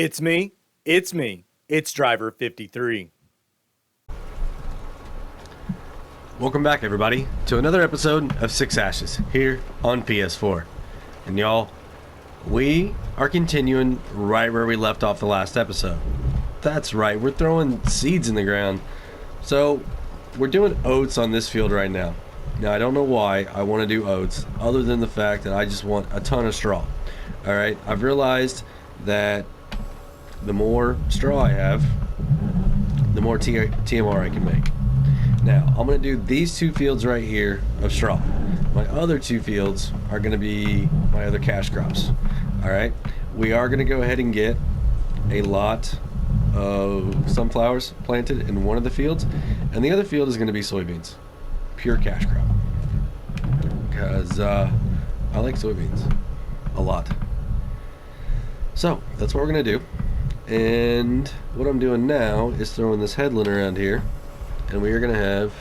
It's me. It's me. It's driver 53. Welcome back, everybody, to another episode of Six Ashes here on PS4. And y'all, we are continuing right where we left off the last episode. That's right, we're throwing seeds in the ground. So, we're doing oats on this field right now. Now, I don't know why I want to do oats, other than the fact that I just want a ton of straw. Alright, I've realized that the more straw I have, the more TMR I can make. Now, I'm going to do these two fields right here of straw. My other two fields are going to be my other cash crops. Alright, we are going to go ahead and get a lot of sunflowers planted in one of the fields, and the other field is going to be soybeans. Pure cash crop. Because I like soybeans a lot. So, that's what we're going to do. And what I'm doing now is throwing this headland around here, and we are going to have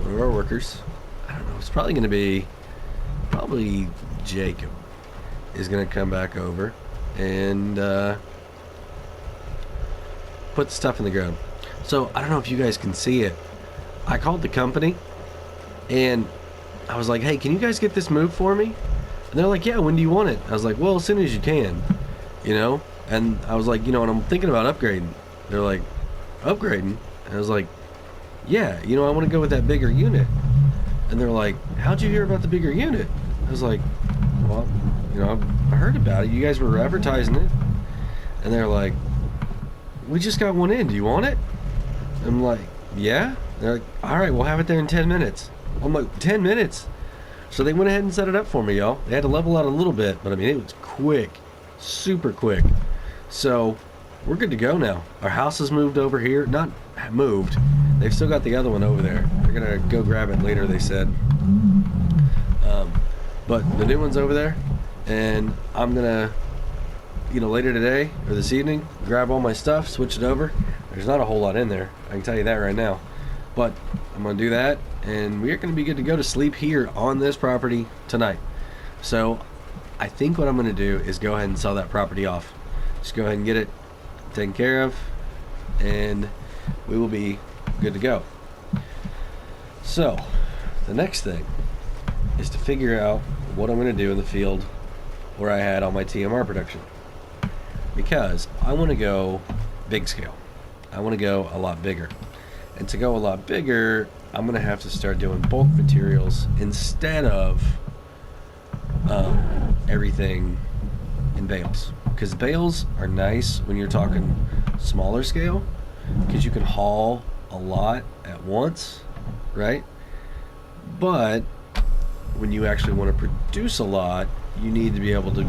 one of our workers, I don't know, it's probably going to be, probably Jacob, is going to come back over and put the stuff in the ground. So, I don't know if you guys can see it. I called the company, and I was like, hey, can you guys get this moved for me? And they're like, yeah, when do you want it? I was like, well, as soon as you can, you know? And I was like, you know, and I'm thinking about upgrading. They're like, upgrading? And I was like, yeah, you know, I want to go with that bigger unit. And they're like, how'd you hear about the bigger unit? I was like, well, you know, I heard about it. You guys were advertising it. And they're like, we just got one in. Do you want it? I'm like, yeah. They're like, all right, we'll have it there in 10 minutes. I'm like, 10 minutes? So they went ahead and set it up for me, y'all. They had to level out a little bit, but I mean, it was quick. Super quick. So we're good to go now. Our house is moved over here. Not moved. They've still got the other one over there. They're gonna go grab it later, they said. But the new one's over there, and I'm gonna, you know, later today or this evening, grab all my stuff, switch it over. There's not a whole lot in there, I can tell you that right now. But I'm gonna do that, and we're gonna be good to go to sleep here on this property tonight. So I think what I'm gonna do is go ahead and sell that property off. Just go ahead and get it taken care of, and we will be good to go. So the next thing is to figure out what I'm going to do in the field where I had all my TMR production, because I want to go big scale. I want to go a lot bigger, and to go a lot bigger, I'm going to have to start doing bulk materials instead of everything in bales. Because bales are nice when you're talking smaller scale, because you can haul a lot at once, right? But when you actually want to produce a lot, you need to be able to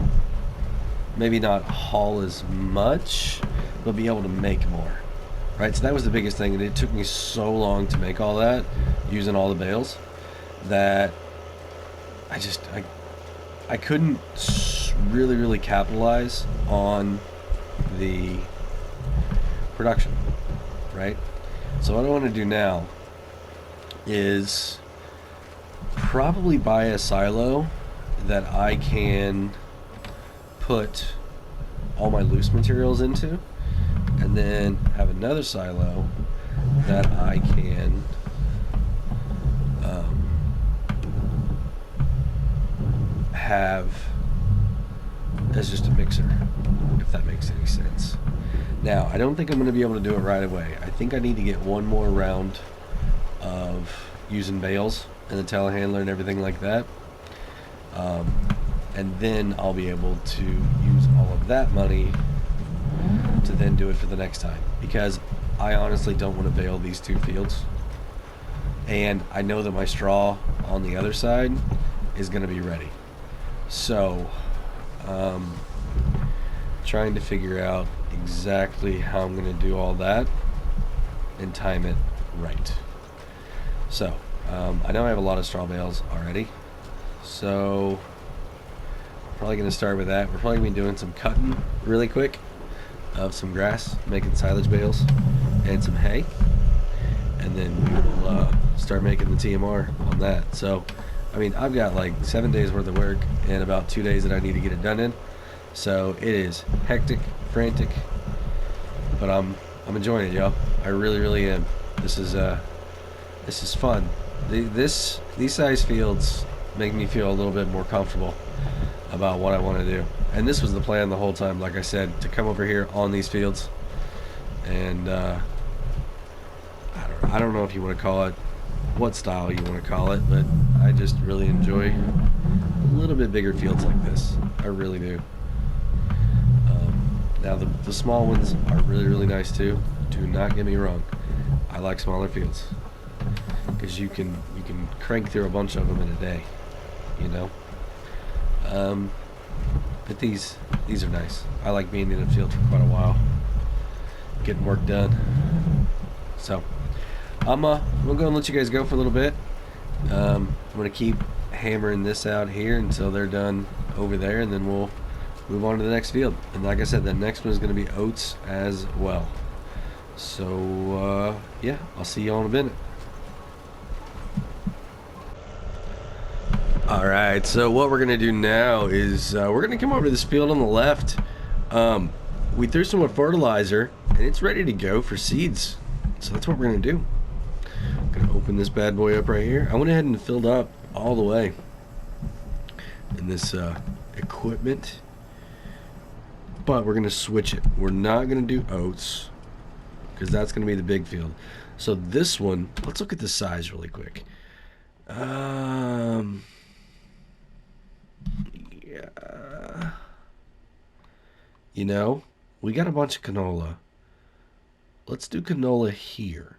maybe not haul as much, but be able to make more, right? So that was the biggest thing, and it took me so long to make all that using all the bales that I couldn't really capitalize on the production, right? So what I want to do now is probably buy a silo that I can put all my loose materials into, and then have another silo that I can have as just a mixer, if that makes any sense. Now, I don't think I'm going to be able to do it right away. I think I need to get one more round of using bales and the telehandler and everything like that, and then I'll be able to use all of that money to then do it for the next time, because I honestly don't want to bale these two fields, and I know that my straw on the other side is going to be ready. So trying to figure out exactly how I'm going to do all that and time it right. So I know I have a lot of straw bales already, so I'm probably going to start with that. We're probably going to be doing some cutting really quick of some grass, making silage bales and some hay, and then we will start making the TMR on that. So I mean, I've got like 7 days worth of work and about 2 days that I need to get it done in. So it is hectic, frantic, but I'm enjoying it, y'all. I really am. This is fun. These size fields make me feel a little bit more comfortable about what I want to do. And this was the plan the whole time, like I said, to come over here on these fields. And I don't know if you want to call it what style you want to call it, but I just really enjoy a little bit bigger fields like this. I really do. Now the small ones are really nice too. Do not get me wrong. I like smaller fields because you can crank through a bunch of them in a day, you know. But these are nice. I like being in the field for quite a while, getting work done. So I'm gonna go and let you guys go for a little bit. I'm gonna keep hammering this out here until they're done over there, and then we'll move on to the next field. And like I said, the next one is going to be oats as well. So yeah, I'll see y'all in a minute. Alright, so what we're going to do now is we're going to come over to this field on the left. We threw some more fertilizer and it's ready to go for seeds. So that's what we're going to do. I'm going to open this bad boy up right here. I went ahead and filled up all the way in this equipment. But we're going to switch it. We're not going to do oats because that's going to be the big field. So this one, let's look at the size really quick. Yeah. You know, we got a bunch of canola. Let's do canola here.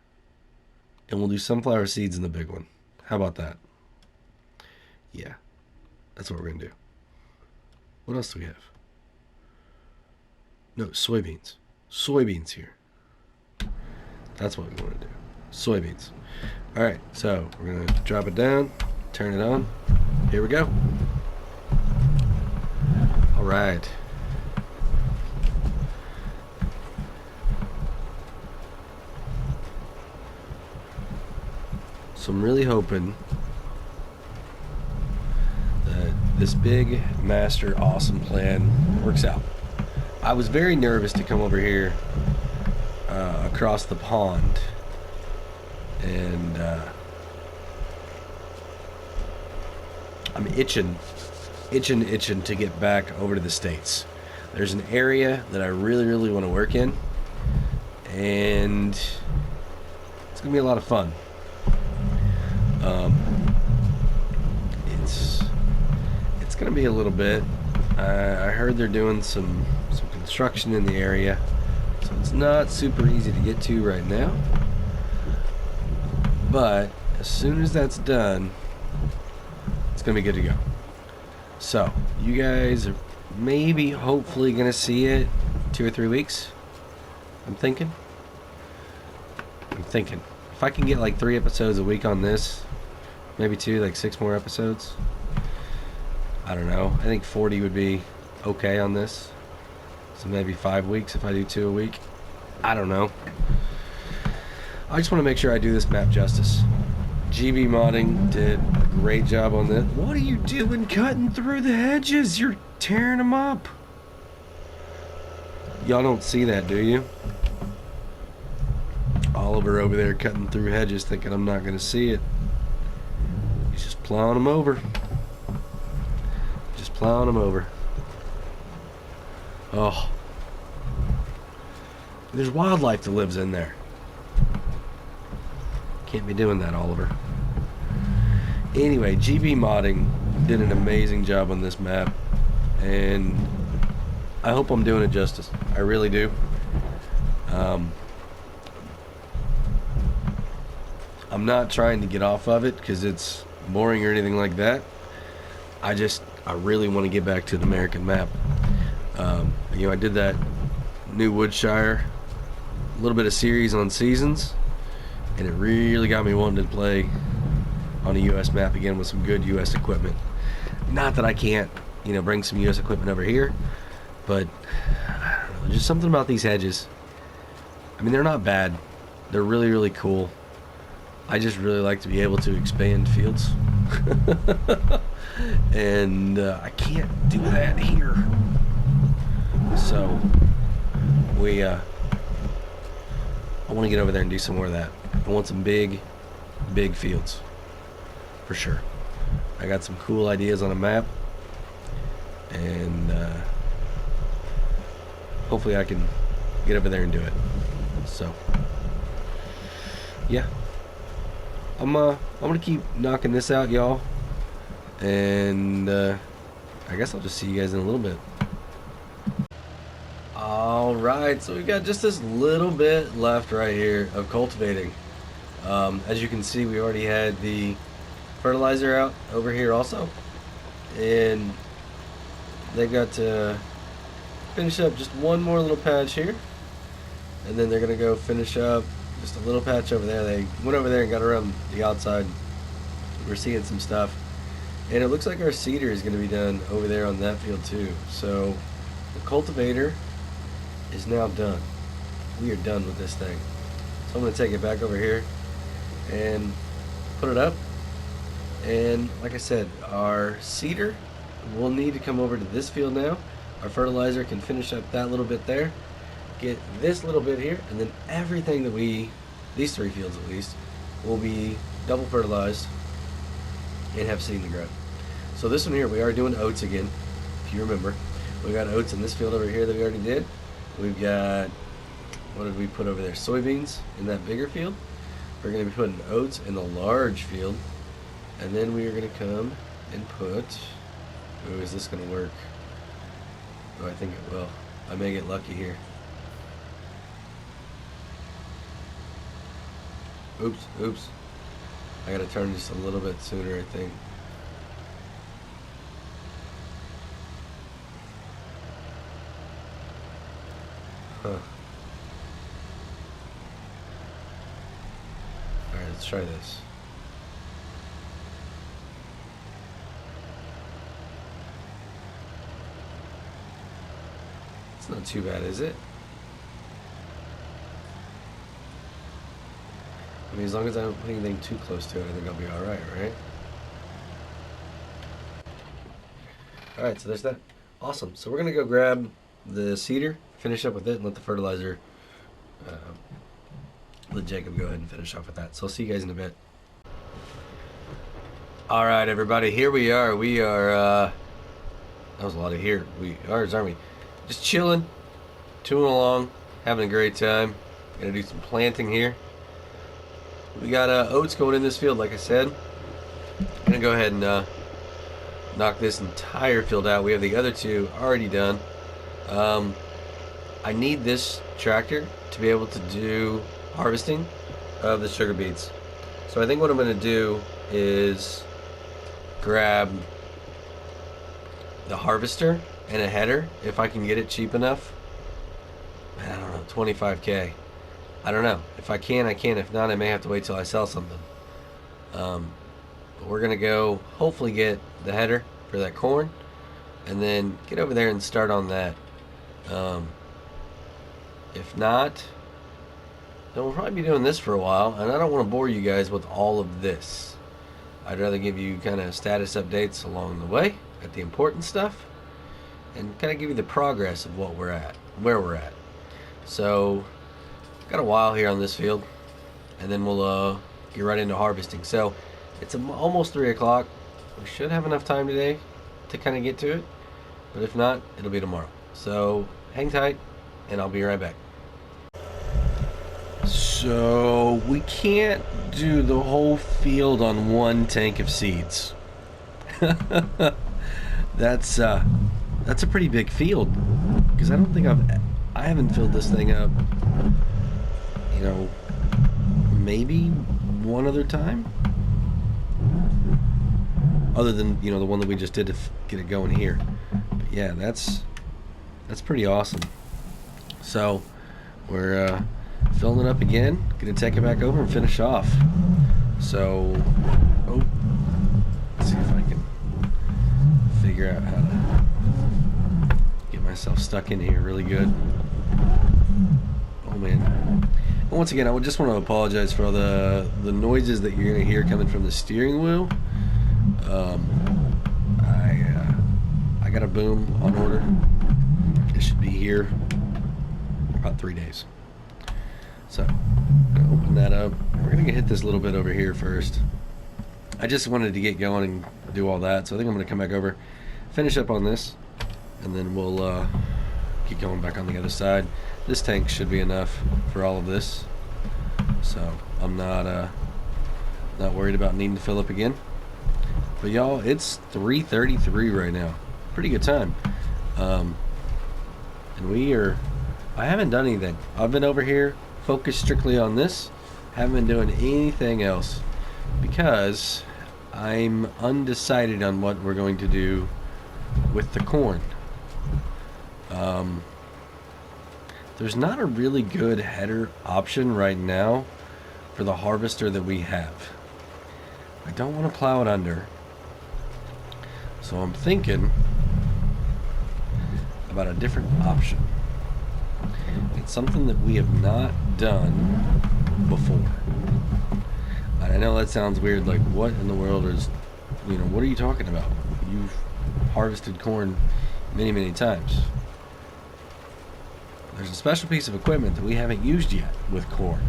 And we'll do sunflower seeds in the big one. How about that? Yeah. That's what we're going to do. What else do we have? No, soybeans. Soybeans here. That's what we want to do. Soybeans. Alright, so we're going to drop it down, turn it on. Here we go. Alright. So I'm really hoping that this big, master, awesome plan works out. I was very nervous to come over here across the pond and I'm itching to get back over to the States. There's an area that I really want to work in and it's gonna be a lot of fun. It's gonna be a little bit. I heard they're doing some construction in the area, so it's not super easy to get to right now. But as soon as that's done, it's gonna be good to go. So you guys are maybe, hopefully, gonna see it 2 or 3 weeks. I'm thinking. If I can get like 3 episodes a week on this, maybe 2, like 6 more episodes. I don't know. I think 40 would be okay on this. So maybe 5 weeks if I do 2 a week. I don't know. I just want to make sure I do this map justice. GBModding did a great job on this. What are you doing cutting through the hedges? You're tearing them up. Y'all don't see that, do you? Oliver over there cutting through hedges thinking I'm not going to see it. He's just plowing them over. Just plowing them over. Oh. There's wildlife that lives in there. Can't be doing that, Oliver. Anyway, GBModding did an amazing job on this map. And I hope I'm doing it justice. I really do. I'm not trying to get off of it because it's boring or anything like that. I really want to get back to the American map. You know, I did that New Woodshire, a little bit of series on seasons, and it really got me wanting to play on a US map again with some good US equipment. Not that I can't, you know, bring some US equipment over here, but I don't know, just something about these hedges. I mean, they're not bad. They're really cool. I just really like to be able to expand fields. And I can't do that here. So I want to get over there and do some more of that. I want some big fields for sure. I got some cool ideas on a map, and hopefully I can get over there and do it. So yeah, I'm gonna keep knocking this out, y'all, and I guess I'll just see you guys in a little bit. Alright, so we've got just this little bit left right here of cultivating. As you can see, we already had the fertilizer out over here also, and they got to finish up just one more little patch here, and then they're gonna go finish up just a little patch over there. They went over there and got around the outside. We're seeing some stuff, and it looks like our cedar is gonna be done over there on that field too. So the cultivator is now done. We are done with this thing. So I'm gonna take it back over here and put it up. And like I said, our cedar will need to come over to this field now. Our fertilizer can finish up that little bit there, get this little bit here, and then everything that these 3 fields at least, will be double fertilized and have seed in the ground. So this one here, we are doing oats again, if you remember. We got oats in this field over here that we already did. We've got, what did we put over there? Soybeans in that bigger field. We're going to be putting oats in the large field. And then we are going to come and put, oh, is this going to work? Oh, I think it will. I may get lucky here. Oops. I got to turn just a little bit sooner, I think. Huh. Alright, let's try this. It's not too bad, is it? I mean, as long as I don't put anything too close to it, I think I'll be alright, right? Alright, so there's that. Awesome. So we're going to go grab the cedar, finish up with it, and let the fertilizer, let Jacob go ahead and finish off with that. So I'll see you guys in a bit. Alright, everybody, here we are. We are, that was a lot of here. We are, aren't we? Just chilling, tooling along, having a great time. Gonna do some planting here. We got oats going in this field, like I said. Gonna go ahead and knock this entire field out. We have the other 2 already done. I need this tractor to be able to do harvesting of the sugar beets. So I think what I'm going to do is grab the harvester and a header, if I can get it cheap enough. I don't know, 25K. I don't know. If I can, I can. If not, I may have to wait till I sell something. But we're going to go hopefully get the header for that corn, and then get over there and start on that. If not, then we'll probably be doing this for a while, and I don't want to bore you guys with all of this. I'd rather give you kind of status updates along the way at the important stuff, and kind of give you the progress of what we're at, where we're at. So got a while here on this field, and then we'll get right into harvesting. So it's almost 3 o'clock. We should have enough time today to kind of get to it, but if not, it'll be tomorrow. So hang tight, and I'll be right back. So we can't do the whole field on one tank of seeds. That's a pretty big field, because I don't think I haven't filled this thing up, you know, maybe one other time, other than, you know, the one that we just did to get it going here. But yeah, that's pretty awesome. So we're filling it up again, gonna take it back over and finish off. So let's see if I can figure out how to get myself stuck in here really good. Oh man. And once again, I would just want to apologize for all the noises that you're gonna hear coming from the steering wheel. I got a boom on order. It should be here about 3 days. So, I'm gonna open that up. We're gonna hit this little bit over here first. I just wanted to get going and do all that, so I think I'm gonna come back over, finish up on this, and then we'll keep going back on the other side. This tank should be enough for all of this, so I'm not worried about needing to fill up again. But y'all, it's 3:33 right now. Pretty good time. And I haven't done anything. I've been over here focused strictly on this. Haven't been doing anything else because I'm undecided on what we're going to do with the corn. There's not a really good header option right now for the harvester that we have. I don't want to plow it under, so I'm thinking about a different option. It's something that we have not done before. And I know that sounds weird, like what in the world is, what are you talking about? You've harvested corn many, many times. There's a special piece of equipment that we haven't used yet with corn.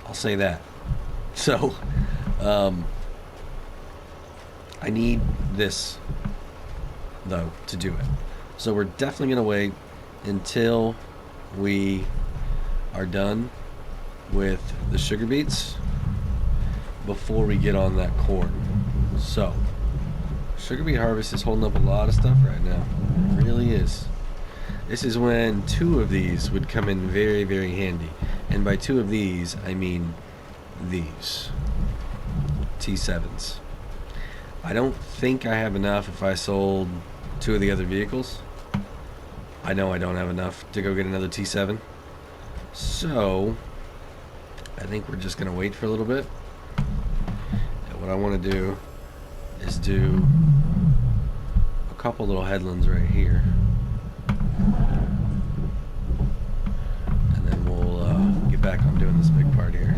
I'll say that. So, I need this, though, to do it. So we're definitely going to wait until we are done with the sugar beets before we get on that corn. So, sugar beet harvest is holding up a lot of stuff right now. It really is. This is when 2 of these would come in very, very handy. And by 2 of these, I mean these. T7s. I don't think I have enough if I sold 2 of the other vehicles. I know I don't have enough to go get another T7. So, I think we're just going to wait for a little bit. And what I want to do is do a couple little headlands right here. And then we'll get back on doing this big part here.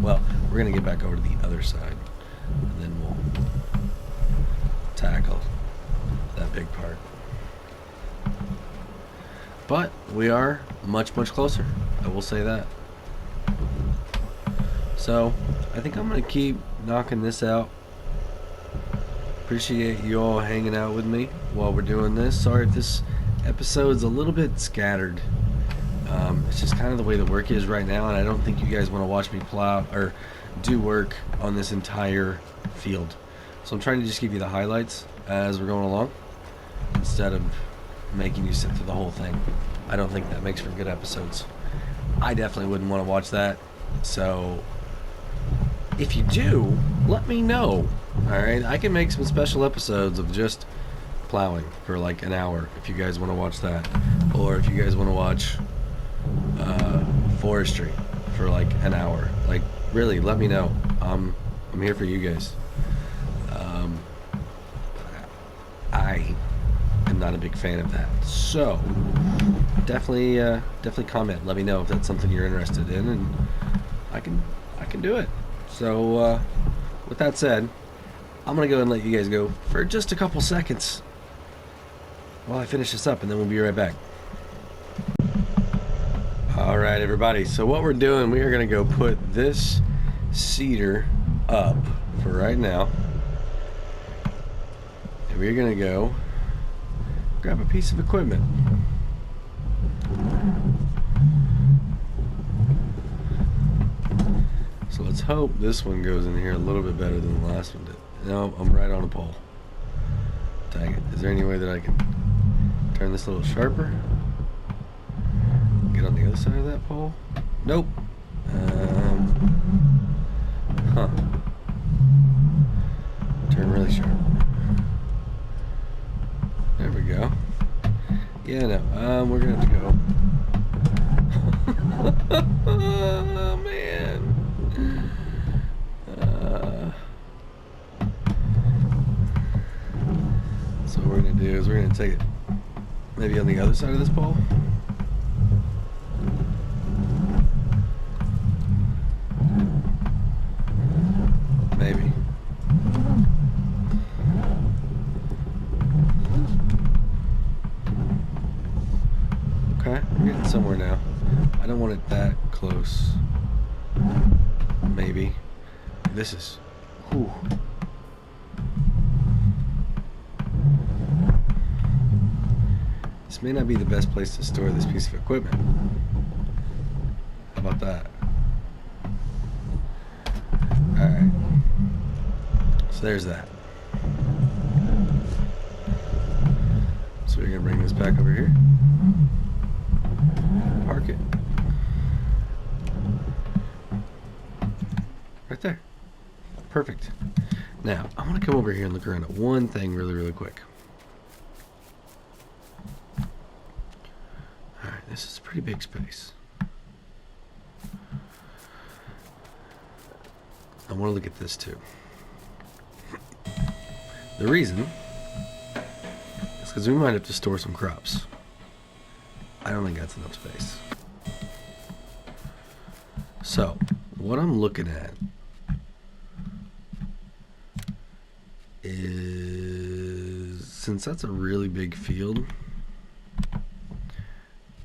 Well, we're going to get back over to the other side. And then we'll tackle that big part. But we are much, much closer. I will say that. So, I think I'm going to keep knocking this out. Appreciate you all hanging out with me while we're doing this. Sorry if this episode's a little bit scattered. It's just kind of the way the work is right now, and I don't think you guys want to watch me plow or do work on this entire field. So I'm trying to just give you the highlights as we're going along instead of making you sit through the whole thing. I don't think that makes for good episodes. I definitely wouldn't want to watch that. So if you do, let me know. Alright, I can make some special episodes of just plowing for like an hour if you guys want to watch that. Or if you guys want to watch forestry for like an hour. Like, really, let me know. I'm here for you guys. I am not a big fan of that. So definitely comment. Let me know if that's something you're interested in, and I can do it. So with that said, I'm gonna go and let you guys go for just a couple seconds while I finish this up, and then we'll be right back. Alright everybody, so what we're doing, we are gonna go put this cedar up for right now, and we're gonna go grab a piece of equipment. So let's hope this one goes in here a little bit better than the last one did. No, I'm right on a pole. Dang it. Is there any way that I can turn this a little sharper? Get on the other side of that pole? Nope. Huh. Turn really sharp. There we go. Yeah, no. We're gonna have to go. Oh, man. So what we're gonna do is we're gonna take it maybe on the other side of this pole. Maybe. Okay, we're getting somewhere now. I don't want it that close. Maybe. This is... Whew. This may not be the best place to store this piece of equipment. How about that? Alright. So there's that. So we're going to bring this back over here. Park it. Right there. Perfect. Now, I want to come over here and look around at one thing really quick. Alright, this is a pretty big space. I want to look at this too. The reason is because we might have to store some crops. I don't think that's enough space. So, what I'm looking at is, since that's a really big field,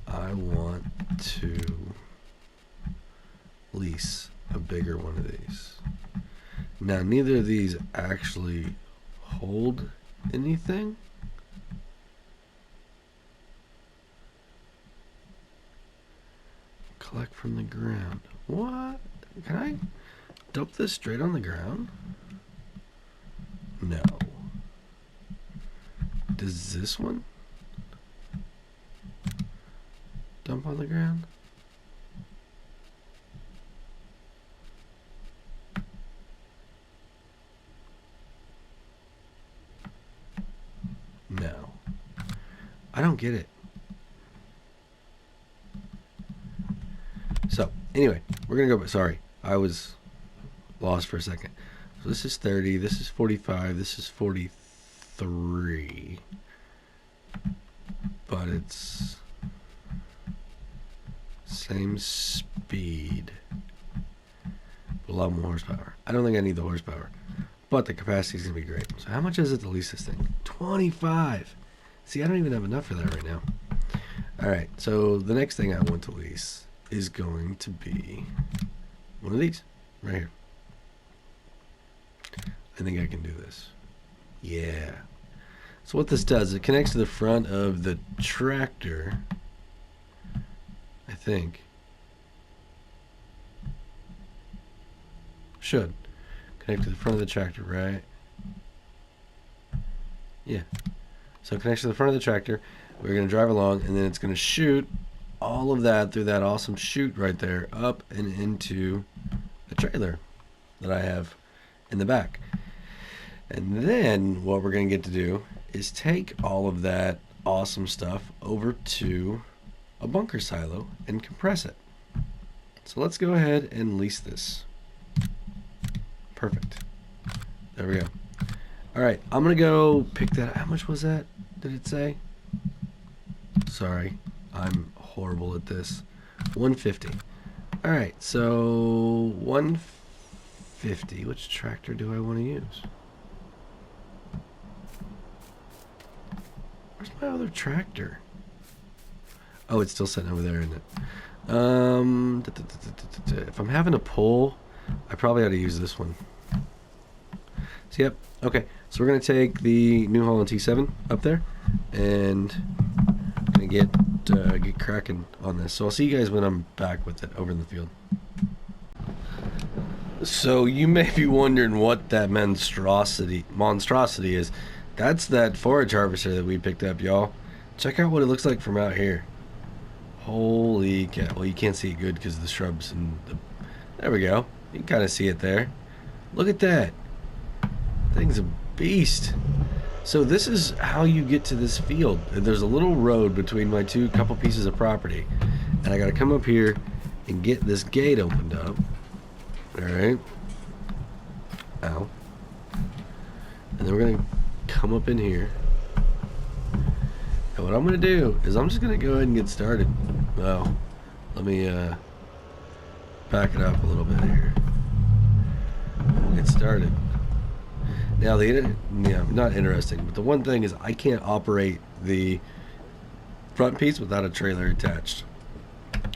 I want to lease a bigger one of these. Now, neither of these actually hold anything. Collect from the ground. What? Can I dump this straight on the ground? No. Does this one dump on the ground? No. I don't get it. So, anyway, we're going to go, sorry, I was lost for a second. So this is 30, this is 45, this is 43. But it's same speed, but a lot more horsepower. I don't think I need the horsepower, but the capacity is going to be great. So how much is it to lease this thing? 25. See, I don't even have enough for that right now. All right, so the next thing I want to lease is going to be one of these right here. I think I can do this. Yeah. So what this does, it connects to the front of the tractor, I think. Should connect to the front of the tractor, right? Yeah. So it connects to the front of the tractor. We're going to drive along, and then it's going to shoot all of that through that awesome chute right there up and into the trailer that I have in the back. And then what we're going to get to do is take all of that awesome stuff over to a bunker silo and compress it. So let's go ahead and lease this. Perfect. There we go. All right, I'm going to go pick that. How much was that? Did it say? Sorry, I'm horrible at this. 150. All right, so 150. Which tractor do I want to use? Where's my other tractor? Oh, it's still sitting over there, isn't it? If I'm having a pull, I probably ought to use this one. So, yep. Okay, so we're going to take the New Holland T7 up there, and going to get cracking on this. So I'll see you guys when I'm back with it over in the field. So you may be wondering what that monstrosity is. That's that forage harvester that we picked up, y'all. Check out what it looks like from out here. Holy cow. Well, you can't see it good because of the shrubs and the... There we go. You can kind of see it there. Look at that. Thing's a beast. So this is how you get to this field. There's a little road between my couple pieces of property, and I got to come up here and get this gate opened up. All right. Ow. And then we're gonna come up in here. And what I'm gonna do is I'm just gonna go ahead and get started. Well, let me back it up a little bit here. We'll get started. Now not interesting, but the one thing is I can't operate the front piece without a trailer attached.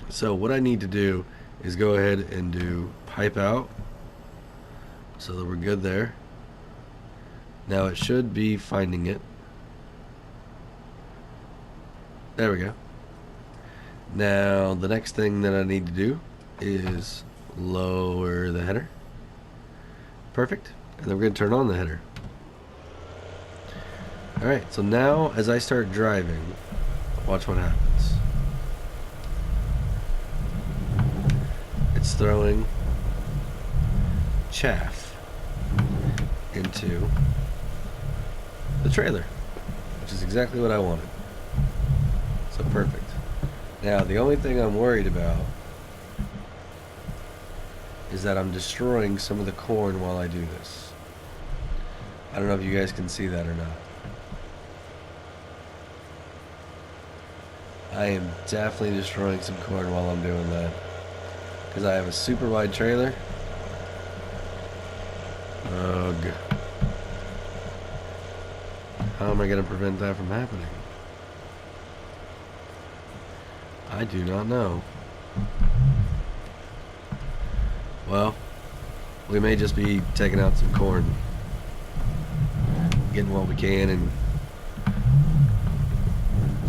So what I need to do is go ahead and do pipe out so that we're good there. Now it should be finding it. There we go. Now the next thing that I need to do is lower the header. Perfect. And then we're going to turn on the header. Alright, so now as I start driving, watch what happens. It's throwing chaff into the trailer, which is exactly what I wanted. So perfect. Now the only thing I'm worried about is that I'm destroying some of the corn while I do this. I don't know if you guys can see that or not. I am definitely destroying some corn while I'm doing that, because I have a super wide trailer. Ugh. How am I going to prevent that from happening? I do not know. Well, we may just be taking out some corn, getting what we can, and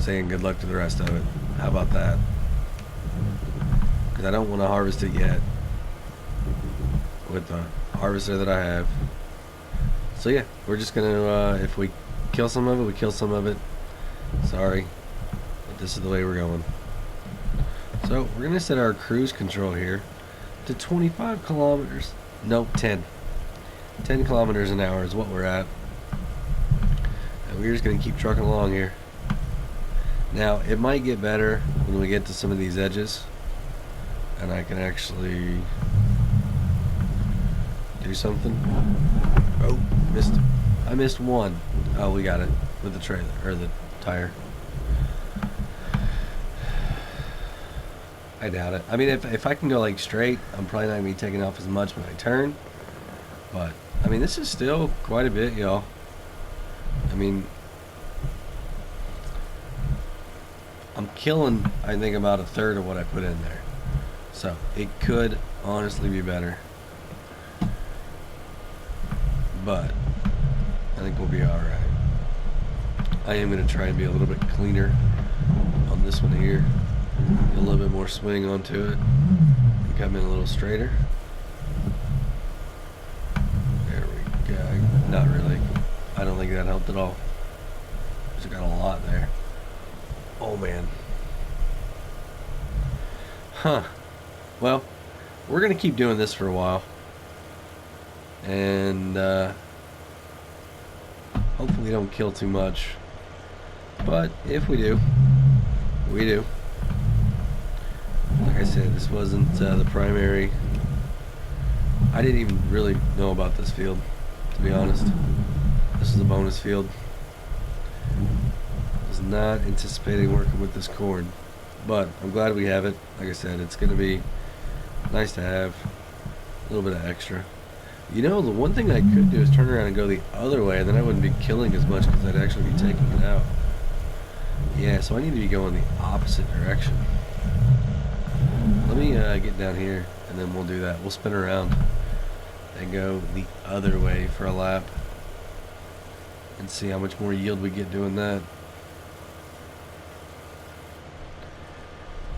saying good luck to the rest of it. How about that? Because I don't want to harvest it yet with the harvester that I have. So yeah, we're just gonna if we kill some of it, we kill some of it. Sorry, but this is the way we're going. So we're gonna set our cruise control here to 25 kilometers. Nope, 10 kilometers an hour is what we're at, and we're just gonna keep trucking along here. Now it might get better when we get to some of these edges and I can actually do something. Oh, missed. I missed one. Oh, we got it with the trailer, or the tire. I doubt it. I mean, if I can go like straight, I'm probably not going to be taking off as much when I turn. But, I mean, this is still quite a bit, y'all. I mean, I'm killing, I think, about a third of what I put in there. So, it could honestly be better. But, I think we'll be alright. I am going to try and be a little bit cleaner on this one here. Get a little bit more swing onto it. Come in a little straighter. There we go. Not really. I don't think that helped at all. Just got a lot there. Oh man. Huh. Well, we're gonna keep doing this for a while, and hopefully don't kill too much. But if we do, we do. Like I said, this wasn't the primary. I didn't even really know about this field, to be honest. This is a bonus field. I was not anticipating working with this corn, but I'm glad we have it. Like I said, it's going to be nice to have a little bit of extra. You know, the one thing I could do is turn around and go the other way, and then I wouldn't be killing as much because I'd actually be taking it out. Yeah, so I need to be going the opposite direction. Let me get down here, and then we'll do that. We'll spin around and go the other way for a lap and see how much more yield we get doing that.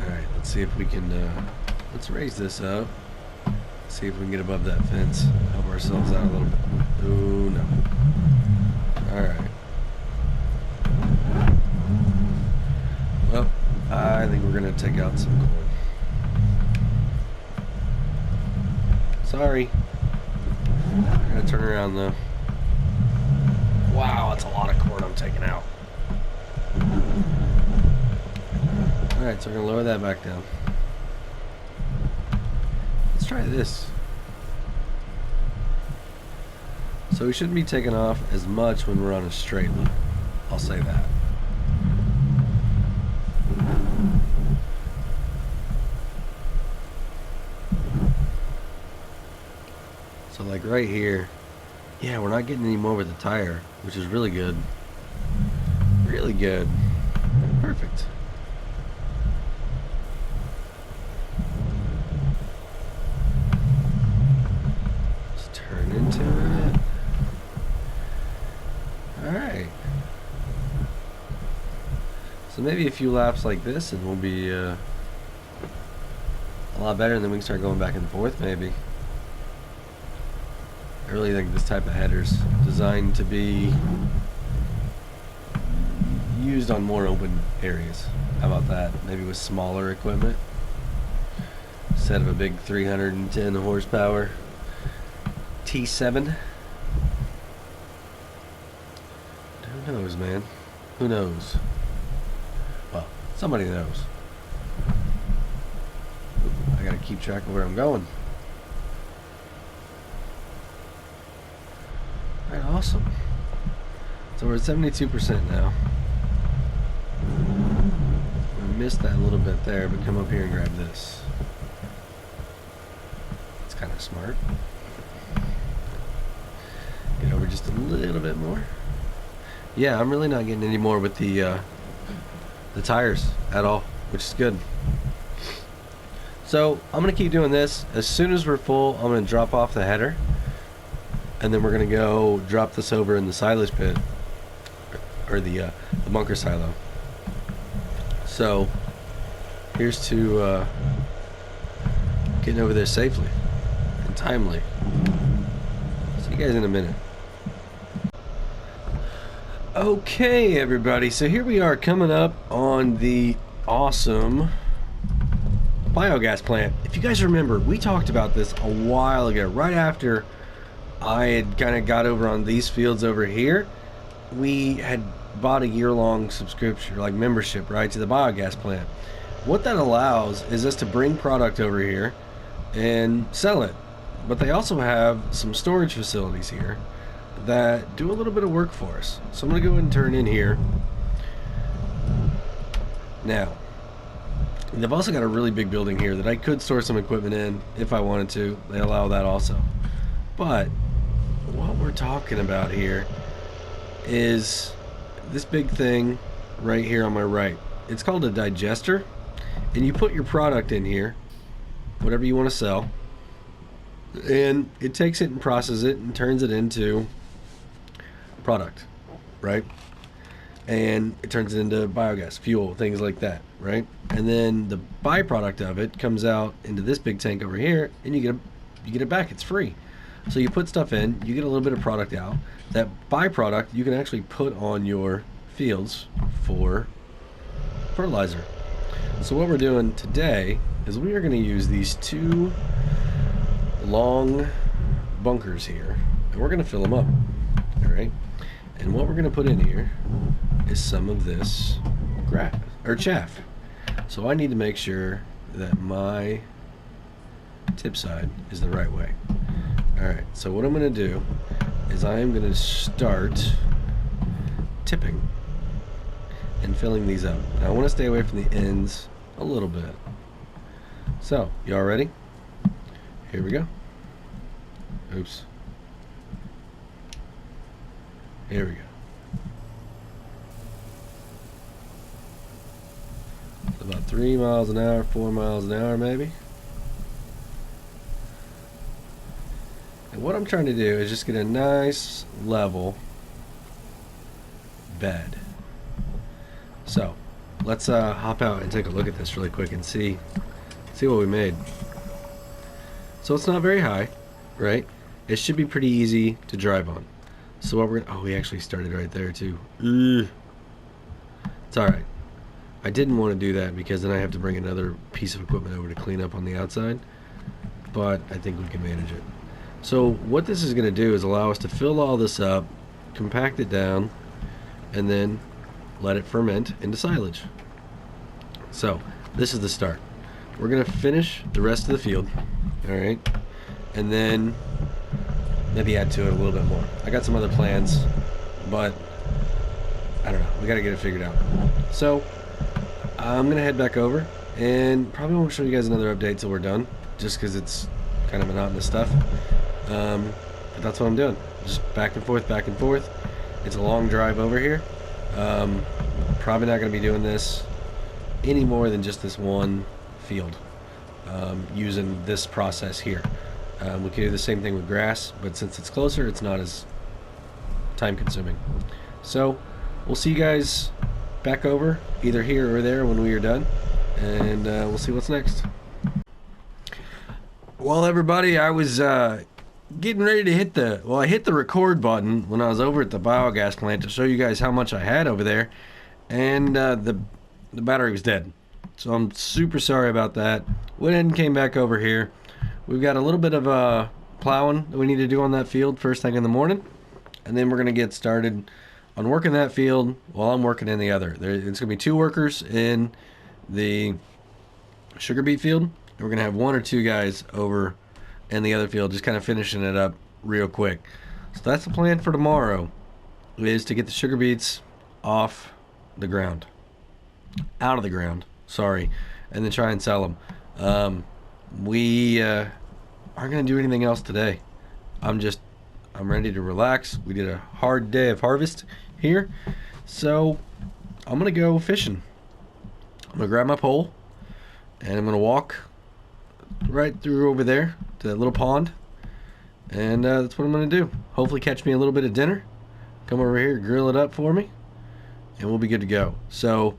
Alright, let's see if we can, let's raise this up. See if we can get above that fence. Help ourselves out a little bit. Oh, no. Alright. Well, I think we're going to take out some corn. Sorry. I'm going to turn around, though. Wow, that's a lot of corn I'm taking out. Alright, so we're going to lower that back down. Let's try this. So we shouldn't be taking off as much when we're on a straight line. I'll say that. So like right here, yeah, we're not getting any more with the tire, which is really good. Really good. Perfect. maybe a few laps like this and we'll be a lot better, and then we can start going back and forth maybe. I really think this type of header's designed to be used on more open areas. How about that? Maybe with smaller equipment instead of a big 310 horsepower T7. Who knows, man? Who knows? Well, somebody knows. I gotta keep track of where I'm going. Alright, awesome. So we're at 72% now. I missed that a little bit there, but come up here and grab this. It's kind of smart. Get over just a little bit more. Yeah, I'm really not getting any more with the tires at all, which is good. So I'm gonna keep doing this. As soon as we're full, I'm gonna drop off the header, and then we're gonna go drop this over in the silage pit, or the bunker silo. So here's to getting over there safely and timely. See you guys in a minute. Okay, everybody, so here we are coming up on the awesome biogas plant. If you guys remember, we talked about this a while ago, right after I had kind of got over on these fields over here. We had bought a year-long subscription, like membership, right, to the biogas plant. What that allows is us to bring product over here and sell it. But they also have some storage facilities here that do a little bit of work for us. So I'm going to go ahead and turn in here. Now, they've also got a really big building here that I could store some equipment in if I wanted to. They allow that also. But what we're talking about here is this big thing right here on my right. It's called a digester, and you put your product in here, whatever you want to sell, and it takes it and processes it and turns it into product, right? And it turns it into biogas, fuel, things like that, right? And then the byproduct of it comes out into this big tank over here, and you get it back. It's free. So you put stuff in, you get a little bit of product out. That byproduct you can actually put on your fields for fertilizer. So what we're doing today is we are going to use these two long bunkers here, and we're going to fill them up. All right. And what we're going to put in here is some of this grass or chaff. So I need to make sure that my tip side is the right way. All right. So what I'm going to do is I am going to start tipping and filling these up. Now I want to stay away from the ends a little bit. So, y'all ready? Here we go. Oops. Here we go. About 3 miles an hour, 4 miles an hour maybe. And what I'm trying to do is just get a nice level bed. So let's hop out and take a look at this really quick and see what we made. So it's not very high, right? It should be pretty easy to drive on. So what we're we actually started right there too. Ugh. It's alright. I didn't want to do that because then I have to bring another piece of equipment over to clean up on the outside, but I think we can manage it. So what this is going to do is allow us to fill all this up, compact it down, and then let it ferment into silage. So this is the start. We're going to finish the rest of the field, alright, and then maybe add to it a little bit more. I got some other plans, but I don't know. We got to get it figured out. So I'm going to head back over and probably won't show you guys another update till we're done, just because it's kind of monotonous stuff. But that's what I'm doing. Just back and forth, back and forth. It's a long drive over here. Probably not going to be doing this any more than just this one field, using this process here. We can do the same thing with grass, but since it's closer, it's not as time consuming. So we'll see you guys back over either here or there when we are done, and we'll see what's next. Well, everybody, I was getting ready to hit I hit the record button when I was over at the biogas plant to show you guys how much I had over there, and the battery was dead. So I'm super sorry about that. Went ahead and came back over here. We've got a little bit of plowing that we need to do on that field first thing in the morning, and then we're going to get started on working that field while I'm working in the other. It's going to be 2 workers in the sugar beet field, and we're going to have 1 or 2 guys over in the other field just kind of finishing it up real quick. So that's the plan for tomorrow, is to get the sugar beets off the ground. Out of the ground, sorry, and then try and sell them. We aren't going to do anything else today. I'm ready to relax. We did a hard day of harvest here, so I'm going to go fishing. I'm going to grab my pole, and I'm going to walk right through over there to that little pond, and that's what I'm going to do. Hopefully catch me a little bit of dinner, come over here, grill it up for me, and we'll be good to go. So,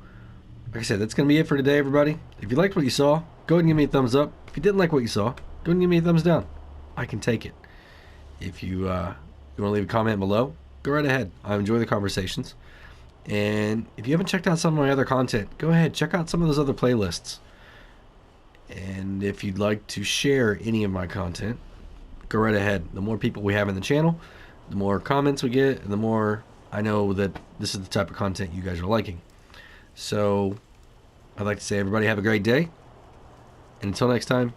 like I said, that's going to be it for today, everybody. If you liked what you saw, go ahead and give me a thumbs up. If you didn't like what you saw, go ahead and give me a thumbs down. I can take it. If you want to leave a comment below, go right ahead. I enjoy the conversations. And if you haven't checked out some of my other content, go ahead, check out some of those other playlists. And if you'd like to share any of my content, go right ahead. The more people we have in the channel, the more comments we get, and the more I know that this is the type of content you guys are liking. So I'd like to say, everybody have a great day. And until next time,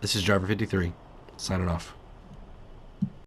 this is Driver 53, signing off.